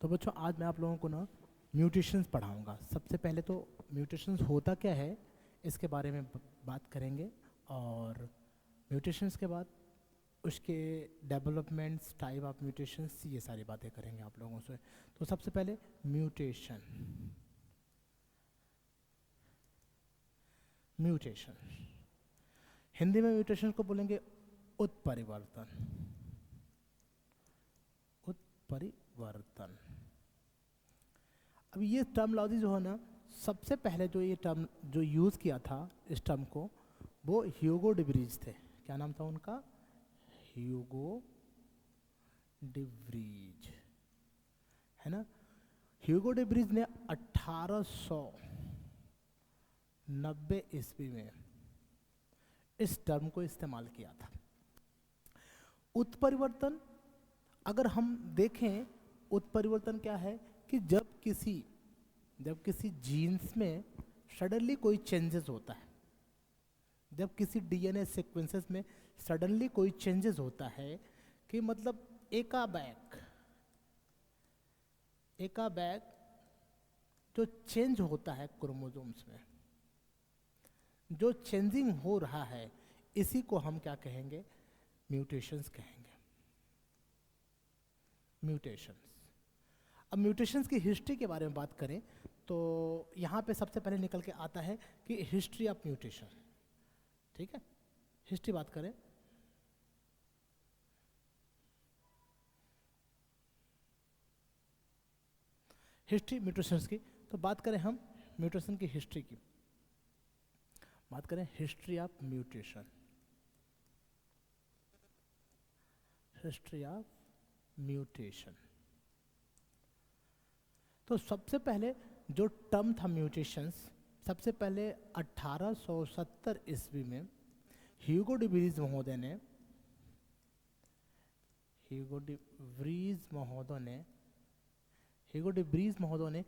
तो बच्चों आज मैं आप लोगों को ना म्यूटेशंस पढ़ाऊंगा। सबसे पहले तो म्यूटेशंस होता क्या है इसके बारे में बात करेंगे, और म्यूटेशंस के बाद उसके डेवलपमेंट्स, टाइप ऑफ म्यूटेशंस, ये सारी बातें करेंगे आप लोगों से। तो सबसे पहले म्यूटेशन। म्यूटेशन हिंदी में म्यूटेशन को बोलेंगे उत्परिवर्तन। उत्परिवर्तन। अब ये टर्मोलॉजी जो है ना, सबसे पहले जो ये टर्म जो यूज़ किया था इस टर्म को, वो ह्यूगो डिब्रीज थे। क्या नाम था उनका? ह्यूगो डिब्रीज, है ना। ह्यूगो डिब्रीज ने 1890 ईस्वी में इस टर्म को इस्तेमाल किया था। उत्परिवर्तन अगर हम देखें, उत्परिवर्तन क्या है कि जब किसी जीन्स में सडनली कोई चेंजेस होता है, जब किसी डीएनए सीक्वेंसेस में सडनली कोई चेंजेस होता है, कि मतलब एका बैग जो चेंज होता है क्रोमोसोम्स में, जो चेंजिंग हो रहा है, इसी को हम क्या कहेंगे? म्यूटेशंस कहेंगे। म्यूटेशंस। अब म्यूटेशंस की हिस्ट्री के बारे में बात करें तो यहाँ पे सबसे पहले निकल के आता है कि हिस्ट्री ऑफ म्यूटेशन। ठीक है, हिस्ट्री बात करें। हिस्ट्री म्यूटेशंस की, तो बात करें हम म्यूटेशन की हिस्ट्री की, बात करें history of mutation. History of mutation. तो सबसे पहले जो टर्म था म्यूटेशंस, सबसे पहले 1870 ईस्वी में ह्यूगो डिब्रीज महोदय ने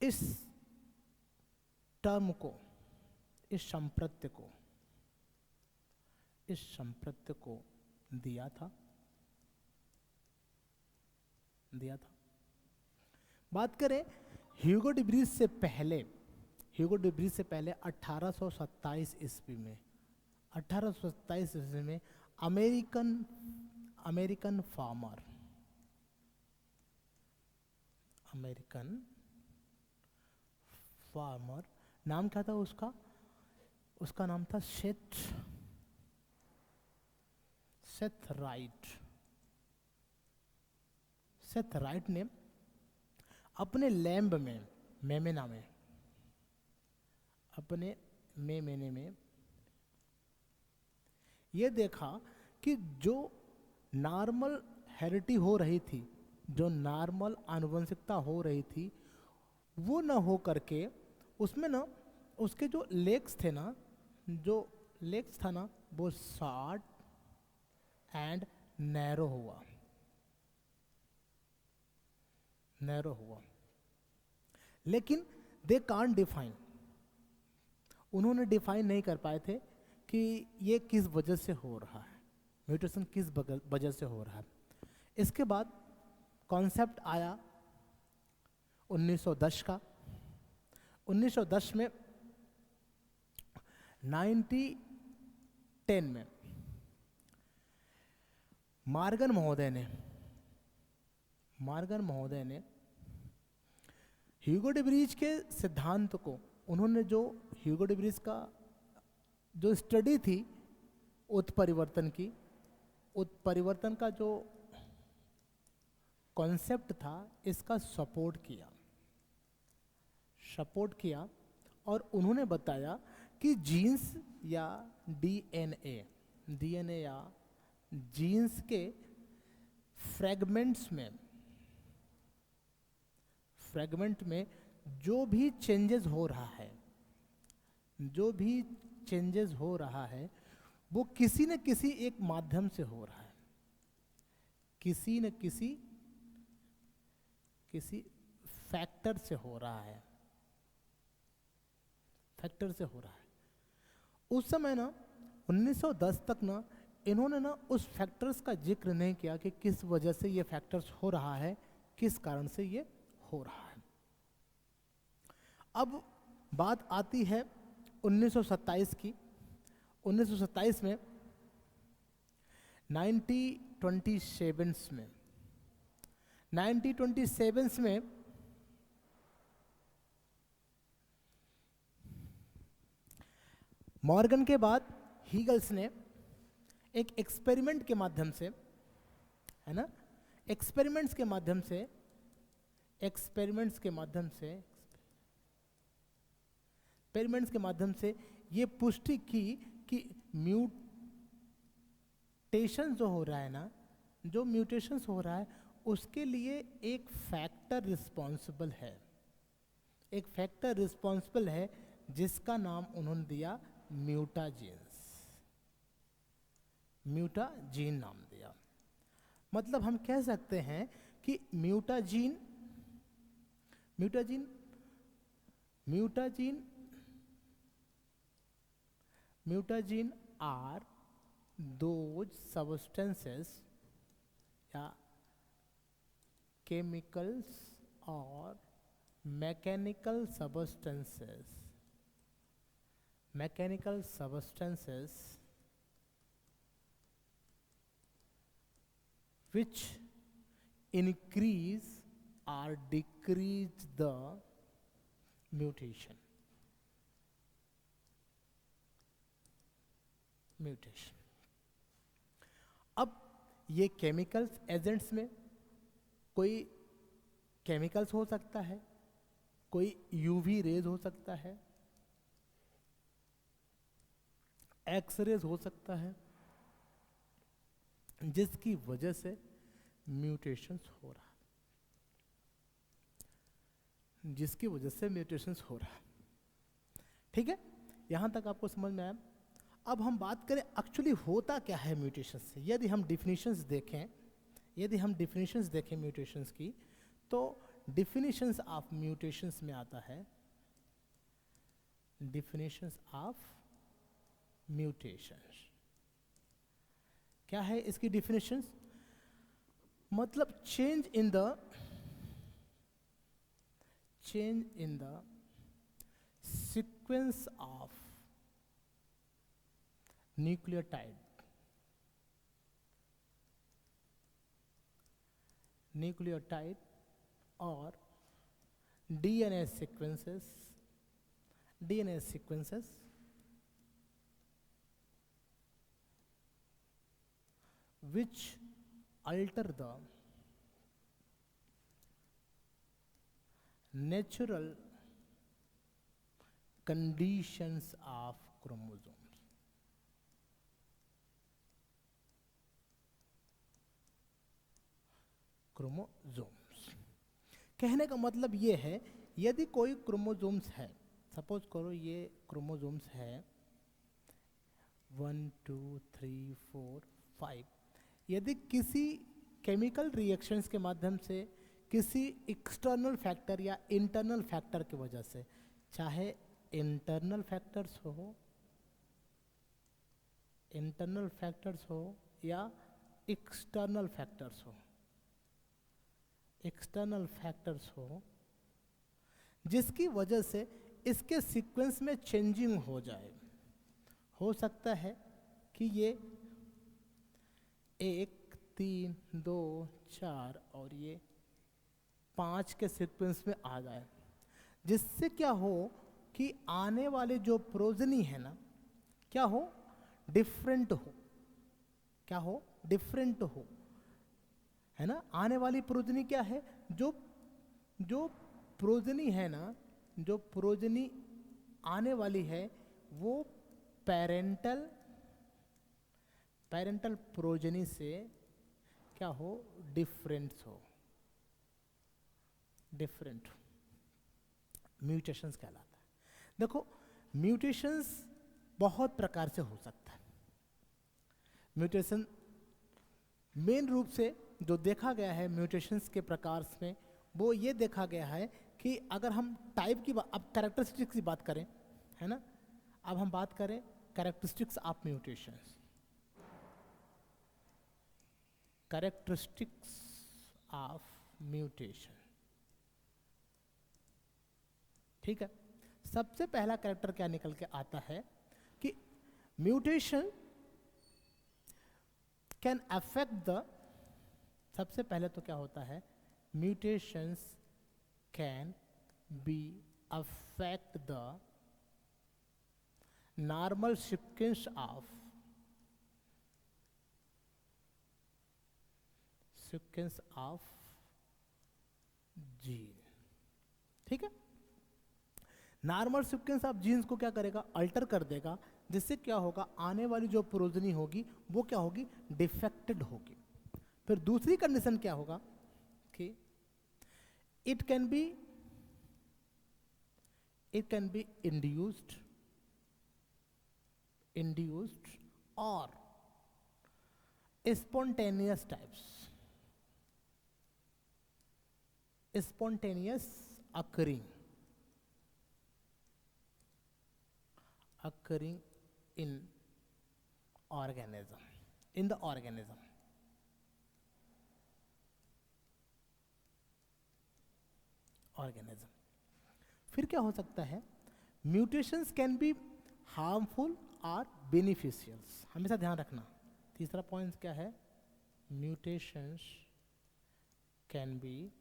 इस टर्म को, इस संप्रत्य को दिया था। बात करें ह्यूगो डिब्रीज से पहले 1827 ईस्वी में, अमेरिकन फार्मर, नाम क्या था उसका नाम था सेथ राइट ने अपने लैम्ब में, अपने मेमने में ये देखा कि जो नॉर्मल हेरिडिटी हो रही थी, जो नॉर्मल आनुवंशिकता हो रही थी, वो ना हो करके उसमें ना उसके जो लेग्स था ना, वो शॉर्ट एंड नैरो हुआ। लेकिन दे कांट डिफाइन, उन्होंने डिफाइन नहीं कर पाए थे कि ये किस वजह से हो रहा है, म्यूटेशन किस वजह से हो रहा है। इसके बाद कॉन्सेप्ट आया 1910 का। 1910 में 1910 में मार्गन महोदय ने ह्यूगो डिब्रीज के सिद्धांत को, उन्होंने जो ह्यूगो डिब्रीज का जो स्टडी थी उत्परिवर्तन का जो कॉन्सेप्ट था, इसका सपोर्ट किया और उन्होंने बताया कि जीन्स या डीएनए या जीन्स के फ्रेगमेंट में जो भी चेंजेस हो रहा है, वो किसी न किसी एक माध्यम से हो रहा है, किसी न किसी फैक्टर से हो रहा है। उस समय ना 1910 तक ना इन्होंने ना उस फैक्टर्स का जिक्र नहीं किया कि किस वजह से ये फैक्टर्स हो रहा है, किस कारण से ये हो रहा है। अब बात आती है 1927 की। 1927 में 1927 में 1927 में मॉर्गन के बाद हीगल्स ने एक एक्सपेरिमेंट के माध्यम से, है ना, एक्सपेरिमेंट्स के माध्यम से ये पुष्टि की कि म्यूटेशन जो हो रहा है ना, जो म्यूटेशंस हो रहा है उसके लिए एक फैक्टर रिस्पॉन्सिबल है जिसका नाम उन्होंने दिया म्यूटाजीन नाम दिया। मतलब हम कह सकते हैं कि म्यूटाजीन आर दोज सबस्टेंसेस या chemicals or mechanical substances which increase or decrease the mutation. अब ये केमिकल्स एजेंट्स में कोई केमिकल्स हो सकता है, कोई यूवी रेज हो सकता है, एक्स रेज हो सकता है, जिसकी वजह से म्यूटेशंस हो रहा है, ठीक है। यहां तक आपको समझ में आया। अब हम बात करें एक्चुअली होता क्या है म्यूटेशंस से। यदि हम डिफिनीशंस देखें म्यूटेशंस की, तो डिफिनीशंस ऑफ म्यूटेशंस में आता है डिफिनीशंस ऑफ म्यूटेशंस। क्या है इसकी डिफिनीशंस? मतलब change in the sequence of nucleotide और DNA sequences which alter the natural conditions of chromosomes. कहने का मतलब ये है, यदि कोई क्रोमोसोम्स है, सपोज करो ये क्रोमोसोम्स है 1 2 3 4 5, यदि किसी केमिकल रिएक्शंस के माध्यम से किसी एक्सटर्नल फैक्टर या इंटरनल फैक्टर की वजह से, चाहे इंटरनल फैक्टर्स हो या एक्सटर्नल फैक्टर्स हो, जिसकी वजह से इसके सीक्वेंस में चेंजिंग हो जाए। हो सकता है कि ये 1 3 2 4 और ये 5 के सीक्वेंस में आ जाए, जिससे क्या हो कि आने वाले जो प्रोजनी है ना, क्या हो, डिफरेंट हो, है ना। आने वाली प्रोजनी क्या है, जो प्रोजनी है ना, जो प्रोजनी आने वाली है वो पेरेंटल प्रोजनी से क्या हो, डिफरेंट म्यूटेशंस कहलाता है। देखो म्यूटेशंस बहुत प्रकार से हो सकता है। म्यूटेशन मेन रूप से जो देखा गया है म्यूटेशंस के प्रकार में, वो ये देखा गया है कि अगर हम टाइप की अब कैरेक्टरिस्टिक्स की बात करें, है ना, अब हम बात करें characteristics of mutations. Characteristics of mutation. ठीक है, सबसे पहला कैरेक्टर क्या निकल के आता है कि म्यूटेशन कैन अफेक्ट द, सबसे पहले तो क्या होता है, mutations can be affect the normal sequence of gene. ठीक है, नॉर्मल सीक्वेंस ऑफ जीन्स को क्या करेगा, अल्टर कर देगा, जिससे क्या होगा, आने वाली जो प्रोजनी होगी वो क्या होगी, डिफेक्टेड होगी। फिर दूसरी कंडीशन क्या होगा कि it can be induced or spontaneous occurring in the organism। फिर क्या हो सकता है, म्यूटेशंस कैन बी हार्मफुल और बेनिफिशियल्स। हमेशा ध्यान रखना, तीसरा पॉइंट क्या है, म्यूटेशंस कैन बी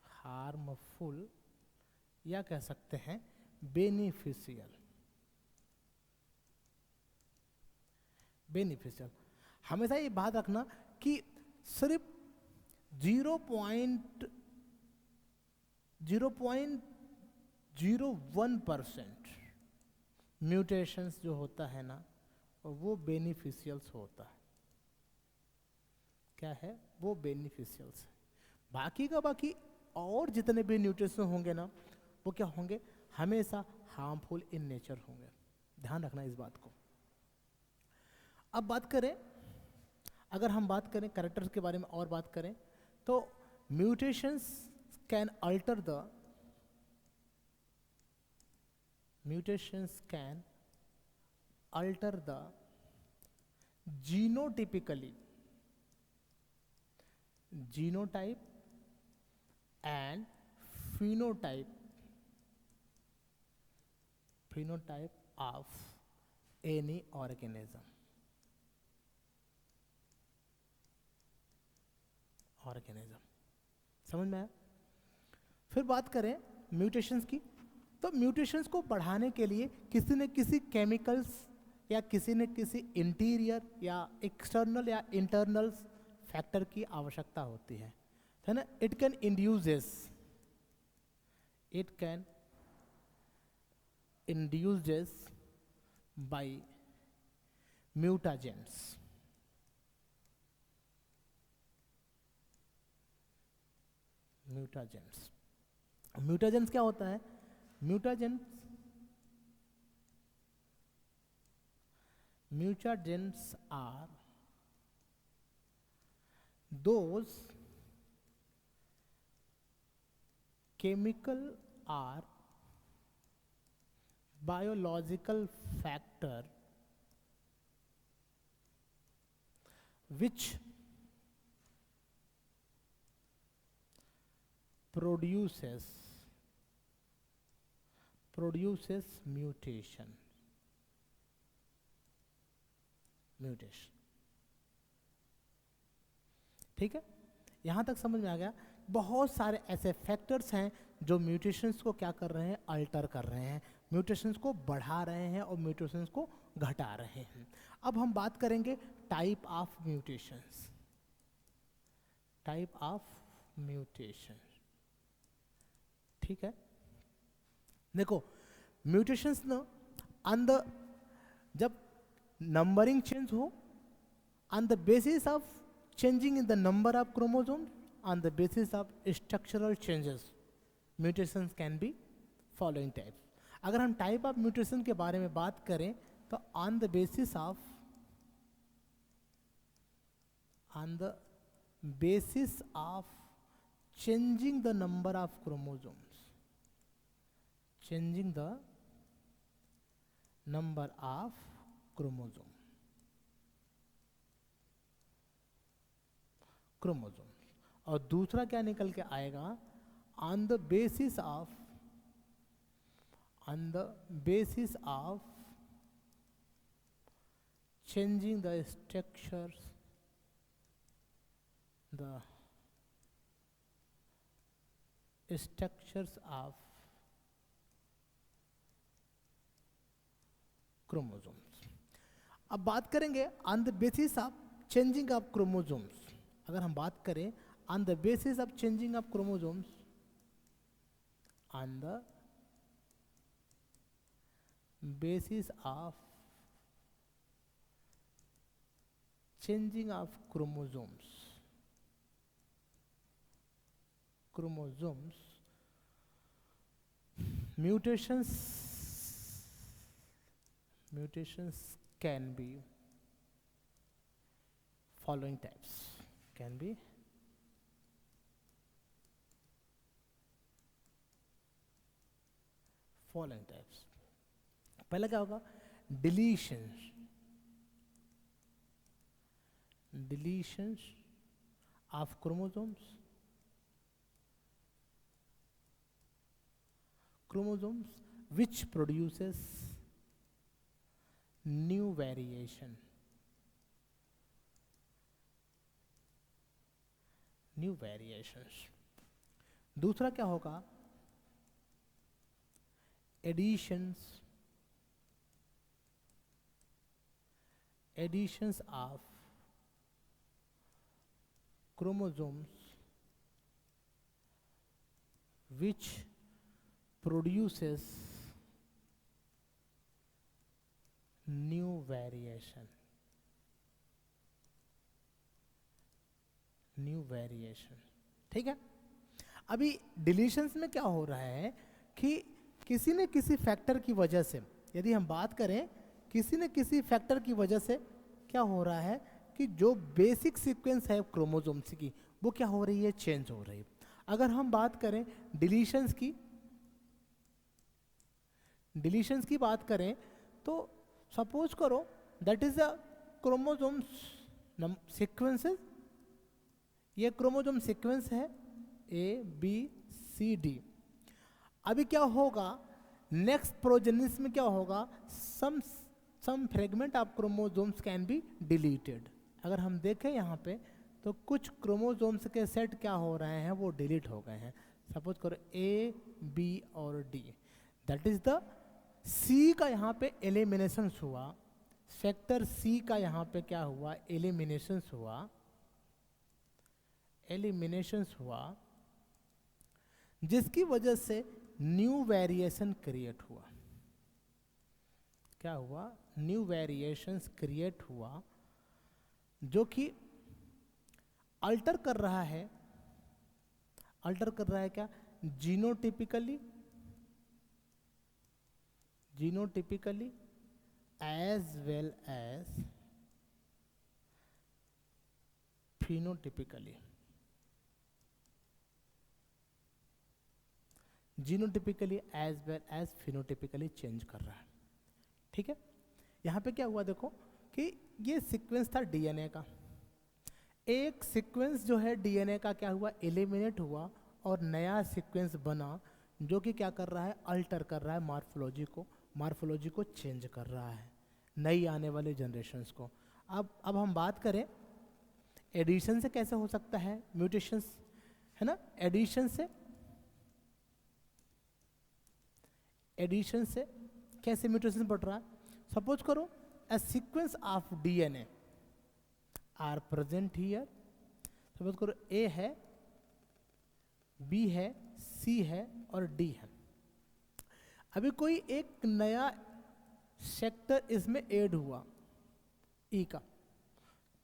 हार्मफुल या कह सकते हैं बेनिफिशियल। हमेशा ये बात रखना कि सिर्फ 0.01% म्यूटेशंस जो होता है ना, वो बेनिफिशियल्स होता है। क्या है वो, बेनिफिशियल्स। बाकी का बाकी और जितने भी म्यूटेशन होंगे ना, वो क्या होंगे, हमेशा हार्मफुल इन नेचर होंगे। ध्यान रखना इस बात को। अब बात करें, अगर हम बात करें कैरेक्टर्स के बारे में और बात करें, तो mutations can alter the genotype and phenotype of any organism। समझ में आया? फिर बात करें म्यूटेशंस की, तो म्यूटेशंस को बढ़ाने के लिए किसी न किसी केमिकल्स या किसी न किसी इंटीरियर या एक्सटर्नल या इंटरनल फैक्टर की आवश्यकता होती है ना। It can induces by mutagens। Mutagens क्या होता है, mutagens are those chemical or biological factor which produces mutation। ठीक है, यहां तक समझ में आ गया। बहुत सारे ऐसे फैक्टर्स हैं जो म्यूटेशंस को क्या कर रहे हैं, अल्टर कर रहे हैं, म्यूटेशंस को बढ़ा रहे हैं और म्यूटेशंस को घटा रहे हैं। अब हम बात करेंगे टाइप ऑफ म्यूटेशन। ठीक है, देखो म्यूटेशंस ना जब नंबरिंग चेंज हो on the basis of changing in the number of chromosomes, on the basis of structural changes, mutations can be following types। अगर हम टाइप ऑफ म्यूटेशन के बारे में बात करें तो on the basis of changing the number of chromosomes, chromosomes. और दूसरा क्या निकल के आएगा, on the basis of changing the structures of chromosomes। अब बात करेंगे on the basis of changing of chromosomes. अगर हम बात करें on the basis of changing of chromosomes, on the basis of changing of chromosomes, mutations can be following types, can be following types। पहला क्या होगा, deletions of chromosomes which produces new variations। दूसरा क्या होगा, additions of chromosomes which produces new variation। ठीक है। अभी deletions में क्या हो रहा है कि किसी न किसी फैक्टर की वजह से, यदि हम बात करें किसी न किसी फैक्टर की वजह से क्या हो रहा है कि जो बेसिक सीक्वेंस है क्रोमोसोम्स की वो क्या हो रही है, चेंज हो रही है। अगर हम बात करें डिलीशंस की बात करें तो सपोज करो that is a chromosomes sequences, ये क्रोमोसोम सीक्वेंस है ABCD। अभी क्या होगा, नेक्स्ट प्रोजेनिस में क्या होगा, some fragment of chromosomes can be deleted. अगर हम देखें यहाँ पे तो कुछ क्रोमोसोम्स के सेट क्या हो रहे हैं, वो डिलीट हो गए हैं। सपोज करो A, B और D, that is the C का यहाँ पे एलिमिनेशन हुआ, सेक्टर C का यहाँ पे क्या हुआ, एलिमिनेशन हुआ, जिसकी वजह से न्यू वेरिएशन क्रिएट हुआ। क्या हुआ, न्यू वेरिएशंस क्रिएट हुआ जो कि अल्टर कर रहा है क्या, genotypically as well as phenotypically. Genotypically as well as phenotypically change कर रहा है। ठीक है। यहाँ पे क्या हुआ देखो कि ये सीक्वेंस था डीएनए का, एक सीक्वेंस जो है डीएनए का क्या हुआ, एलिमिनेट हुआ और नया सीक्वेंस बना जो कि क्या कर रहा है, अल्टर कर रहा है मार्फोलॉजी को चेंज कर रहा है नई आने वाले जनरेशन्स को। अब हम बात करें एडिशन से कैसे हो सकता है, म्यूटेशंस है ना, एडिशन से कैसे म्यूटेशन बढ़ रहा है। सपोज करो a sequence of DNA are present here। Suppose करो A है, B है, C है और D है। अभी कोई एक नया सेक्टर इसमें ऐड हुआ E का,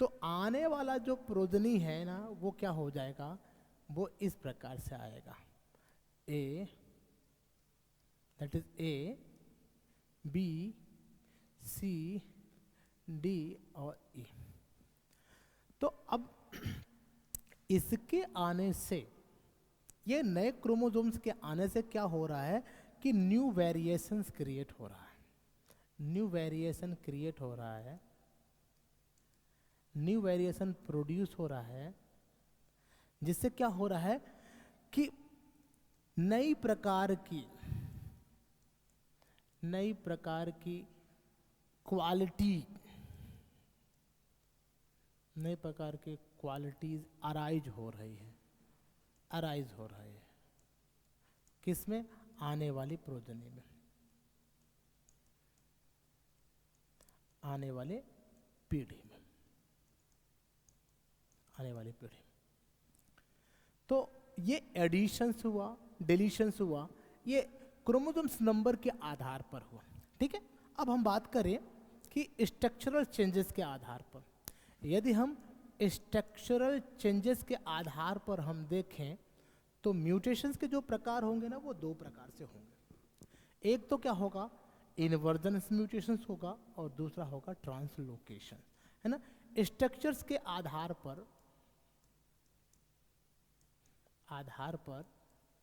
तो आने वाला जो प्रोजनी है ना वो क्या हो जाएगा, वो इस प्रकार से आएगा, A that is A, B, C, D और E। तो अब इसके आने से, ये नए क्रोमोसोम्स के आने से क्या हो रहा है कि न्यू वेरिएशंस क्रिएट हो रहा है, न्यू वेरिएशन प्रोड्यूस हो रहा है जिससे क्या हो रहा है कि नई प्रकार की क्वालिटी, नए प्रकार के क्वालिटीज अराइज हो रही है, किसमें? आने वाली प्रोजनी में, आने वाले पीढ़ी में। तो ये एडिशंस हुआ, डिलीशंस हुआ, ये क्रोमोसोम्स नंबर के आधार पर हुआ। ठीक है, अब हम बात करें कि स्ट्रक्चरल चेंजेस के आधार पर, यदि हम स्ट्रक्चरल चेंजेस के आधार पर हम देखें तो म्यूटेशंस के जो प्रकार होंगे ना, वो दो प्रकार से होंगे। एक तो क्या होगा, इनवर्जन म्यूटेशंस होगा, और दूसरा होगा ट्रांसलोकेशन, है ना। स्ट्रक्चर्स के आधार पर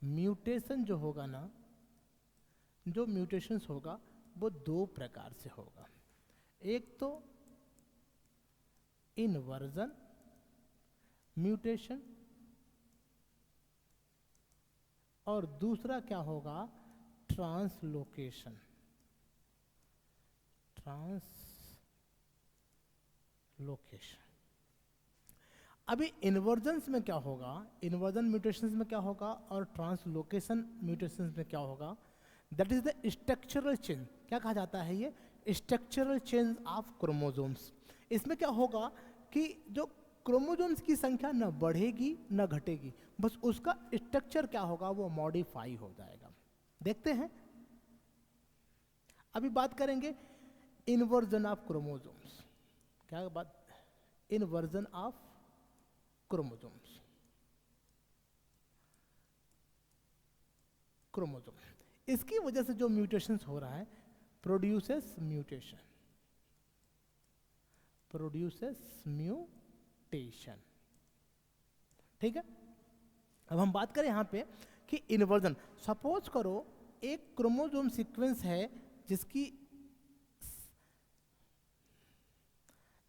म्यूटेशन जो होगा ना, जो म्यूटेशंस होगा वो दो प्रकार से होगा। एक तो इनवर्जन म्यूटेशन, और दूसरा क्या होगा, ट्रांसलोकेशन। अभी इन्वर्जन्स में क्या होगा, इन्वर्जन म्यूटेशंस में क्या होगा, और ट्रांसलोकेशन म्यूटेशंस में क्या होगा, that is the structural change. क्या कहा जाता है ये? Structural change of chromosomes. इसमें क्या होगा कि जो क्रोमोसोम्स की संख्या न बढ़ेगी न घटेगी, बस उसका स्ट्रक्चर क्या होगा, वो मॉडिफाई हो जाएगा। देखते हैं, अभी बात करेंगे इन्वर्जन ऑफ क्रोमोसोम्स। क्या बात? Inversion of chromosomes. इसकी वजह से जो म्यूटेशंस हो रहा है, प्रोड्यूसेस म्यूटेशन। ठीक है, अब हम बात करें यहां पे कि इन्वर्जन। सपोज करो एक क्रोमोसोम सीक्वेंस है जिसकी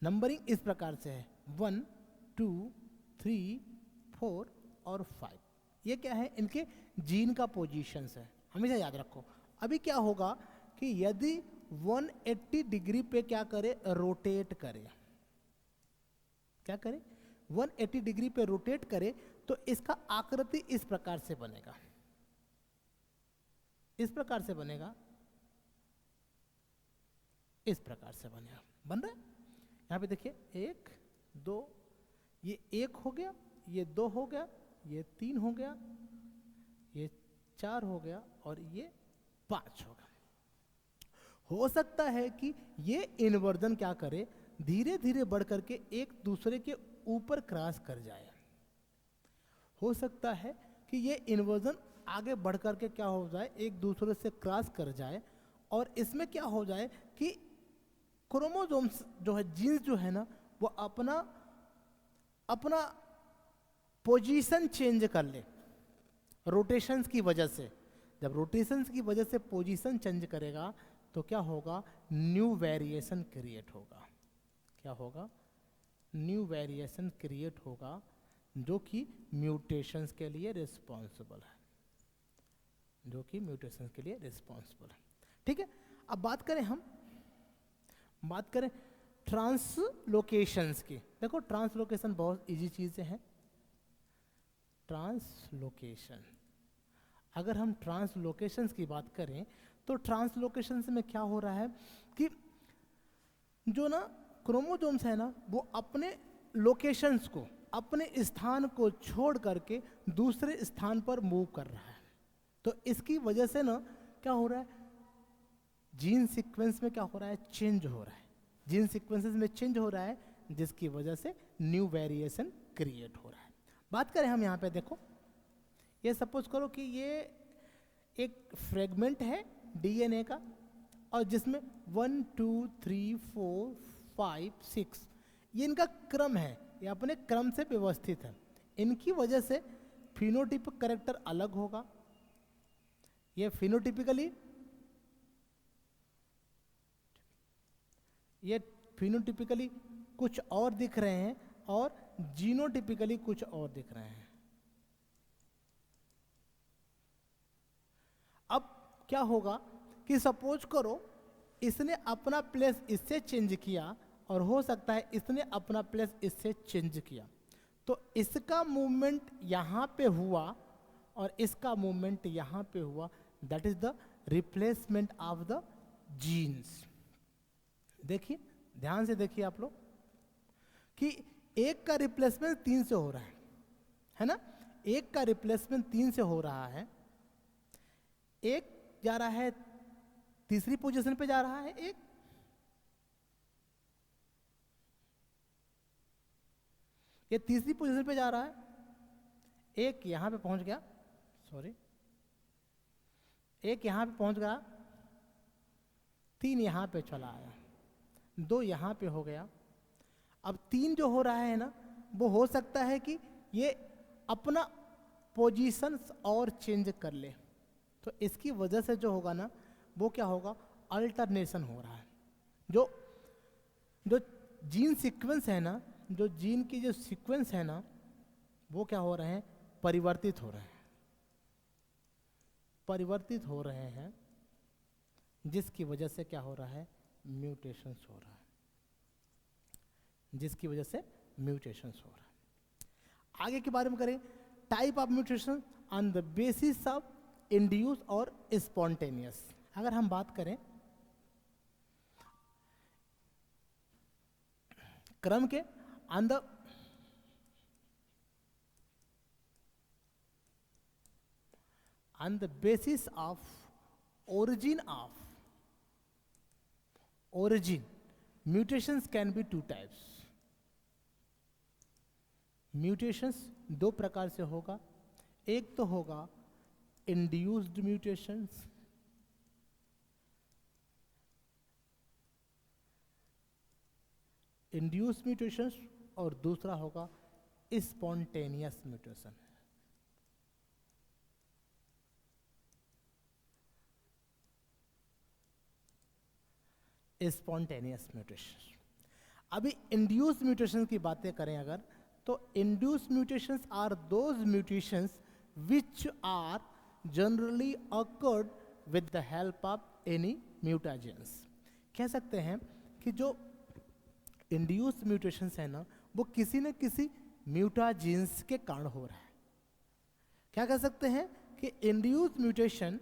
नंबरिंग इस प्रकार से है 1 2 3 4 और 5। ये क्या है? इनके जीन का पोजीशंस है, हमेशा याद रखो। अभी क्या होगा कि यदि 180 डिग्री पे क्या करे, रोटेट करे, क्या करे, 180 डिग्री पे रोटेट करे, तो इसका आकृति इस प्रकार से बनेगा, इस प्रकार से बनेगा, इस प्रकार से बनेगा। बन रहा है? यहां पे देखिए 1 2, ये 1 हो गया, ये 2 हो गया, ये 3 हो गया, ये 4 हो गया, और ये 5 हो गया। हो सकता है कि ये इन्वर्जन क्या करे, धीरे धीरे बढ़ करके एक दूसरे के ऊपर क्रॉस कर जाए। हो सकता है कि ये इन्वर्जन आगे बढ़ करके क्या हो जाए, एक दूसरे से क्रॉस कर जाए, और इसमें क्या हो जाए कि क्रोमोसोम्स जो है, जीन्स जो है ना, वो अपना पोजीशन चेंज कर ले रोटेशंस की वजह से। जब रोटेशंस की वजह से पोजीशन चेंज करेगा तो क्या होगा, न्यू वेरिएशन क्रिएट होगा। क्या होगा? न्यू वेरिएशन क्रिएट होगा, जो कि म्यूटेशंस के लिए रिस्पॉन्सिबल है, जो कि म्यूटेशंस के लिए रिस्पॉन्सिबल है। ठीक है, अब बात करें ट्रांसलोकेशंस की। देखो, ट्रांसलोकेशन बहुत इजी चीजें हैं। ट्रांसलोकेशन, अगर हम ट्रांसलोकेशंस की बात करें तो ट्रांसलोकेशंस में क्या हो रहा है कि जो ना क्रोमोसोम्स है ना, वो अपने लोकेशंस को, अपने स्थान को छोड़ करके दूसरे स्थान पर मूव कर रहा है। तो इसकी वजह से ना क्या हो रहा है, जीन सीक्वेंस में क्या हो रहा है, चेंज हो रहा है। जीन सीक्वेंसेस में चेंज हो रहा है, जिसकी वजह से न्यू वेरिएशन क्रिएट हो रहा है। बात करें हम यहाँ पे, देखो ये सपोज करो कि ये एक फ्रेगमेंट है डीएनए का, और जिसमें 1 2 3 4 5 6 ये इनका क्रम है, ये अपने क्रम से व्यवस्थित है। इनकी वजह से फिनोटाइपिक कैरेक्टर अलग होगा। ये फिनोटाइपिकली कुछ और दिख रहे हैं, और जीनोटिपिकली कुछ और दिख रहे हैं। क्या होगा कि सपोज करो इसने अपना प्लेस इससे चेंज किया और हो सकता है इसने अपना प्लेस इससे चेंज किया, तो इसका मूवमेंट यहाँ पे हुआ और इसका मूवमेंट यहाँ पे हुआ, that is the replacement of the genes. देखिए ध्यान से देखिए आप लोग कि एक का रिप्लेसमेंट 3 से हो रहा है ना, एक का रिप्लेसमेंट 3 से हो रहा है, एक जा रहा है तीसरी पोजीशन पे जा रहा है, एक ये तीसरी पोजीशन पे जा रहा है, एक यहां पे पहुंच गया, सॉरी एक यहां पे पहुंच गया, 3 यहां पे चला आया, 2 यहां पे हो गया। अब 3 जो हो रहा है ना, वो हो सकता है कि ये अपना पोजीशंस और चेंज कर ले, तो इसकी वजह से जो होगा ना वो क्या होगा, अल्टरनेशन हो रहा है। जो जो जीन सीक्वेंस है ना, जो जीन की जो सीक्वेंस है ना, वो क्या हो रहे हैं, परिवर्तित हो रहे हैं, परिवर्तित हो रहे हैं, जिसकी वजह से क्या हो रहा है, म्यूटेशंस हो रहा है, जिसकी वजह से म्यूटेशंस हो रहा है। आगे के बारे में करें, type of mutation on the basis of induce और स्पॉन्टेनियस। अगर हम बात करें क्रम के on the basis of origin mutations can be 2 types। mutations 2 प्रकार से होगा, एक तो होगा induced mutations, और दूसरा होगा spontaneous mutation। Spontaneous mutation. अभी इंड्यूस म्यूटेशन की बातें करें अगर, तो induce mutations are those mutations which are generally occurred with the help of any mutagens. कह सकते हैं कि जो इंड्यूस म्यूटेशंस है ना, वो किसी न किसी म्यूटाजेंस के कारण हो रहा है। क्या कह सकते हैं कि induce mutation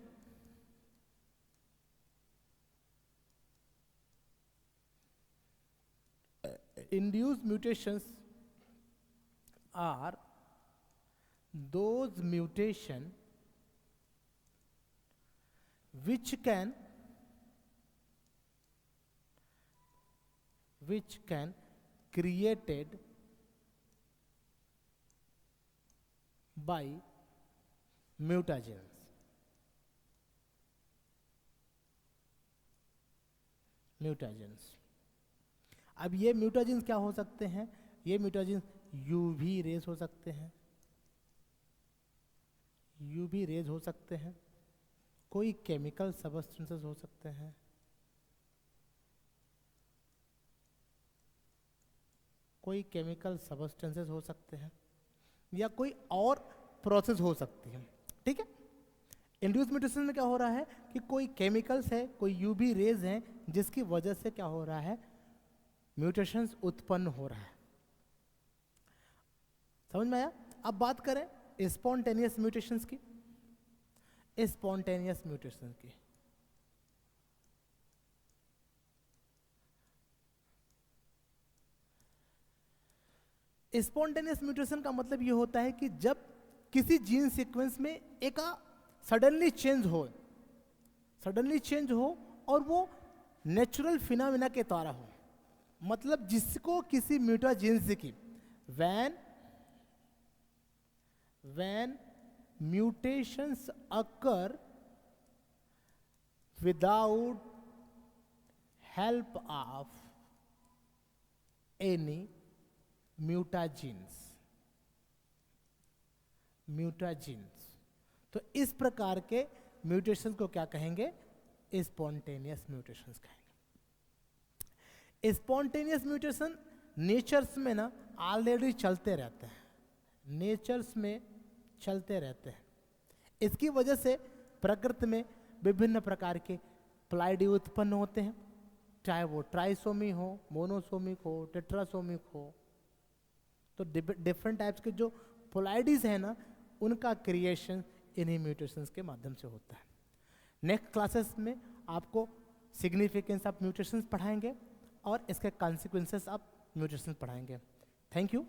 induced mutations are those mutation which can created by mutagens। अब ये म्यूटाजेंस क्या हो सकते हैं, ये म्यूटाजेंस यूवी रेज हो सकते हैं, यूवी रेज हो सकते हैं, कोई केमिकल सबस्टेंसेस हो सकते हैं, कोई केमिकल सबस्टेंसेस हो सकते हैं, या कोई और प्रोसेस हो सकती है। ठीक है, इंड्यूस म्यूटेशन में क्या हो रहा है कि कोई केमिकल्स है, कोई यूवी रेज हैं, जिसकी वजह से क्या हो रहा है, म्यूटेशंस उत्पन्न हो रहा है। समझ में आया? अब बात करें स्पॉन्टेनियस म्यूटेशंस की। स्पॉन्टेनियस म्यूटेशन की स्पॉन्टेनियस म्यूटेशन का मतलब ये होता है कि जब किसी जीन सीक्वेंस में एक सडनली चेंज हो और वो नेचुरल फिनोमेना के द्वारा हो, मतलब जिसको किसी म्यूटाजेंस की when mutations occur without help of any mutagens। तो इस प्रकार के म्यूटेशंस को क्या कहेंगे, स्पॉन्टेनियस म्यूटेशंस कहेंगे। स्पॉन्टेनियस म्यूटेशन नेचर्स में ना ऑलरेडी चलते रहते हैं, नेचर्स में चलते रहते हैं। इसकी वजह से प्रकृति में विभिन्न प्रकार के प्लाइडी उत्पन्न होते हैं, चाहे वो ट्राइसोमी हो, मोनोसोमिक हो, टेट्रासोमिक हो। तो डिफरेंट टाइप्स के जो प्लाइडीज है ना, उनका क्रिएशन इन्हीं म्यूटेशंस के माध्यम से होता है। नेक्स्ट क्लासेस में आपको सिग्निफिकेंस ऑफ म्यूटेशंस पढ़ाएंगे और इसके कॉन्सिक्वेंसेस ऑफ म्यूटेशंस पढ़ाएंगे। Thank you.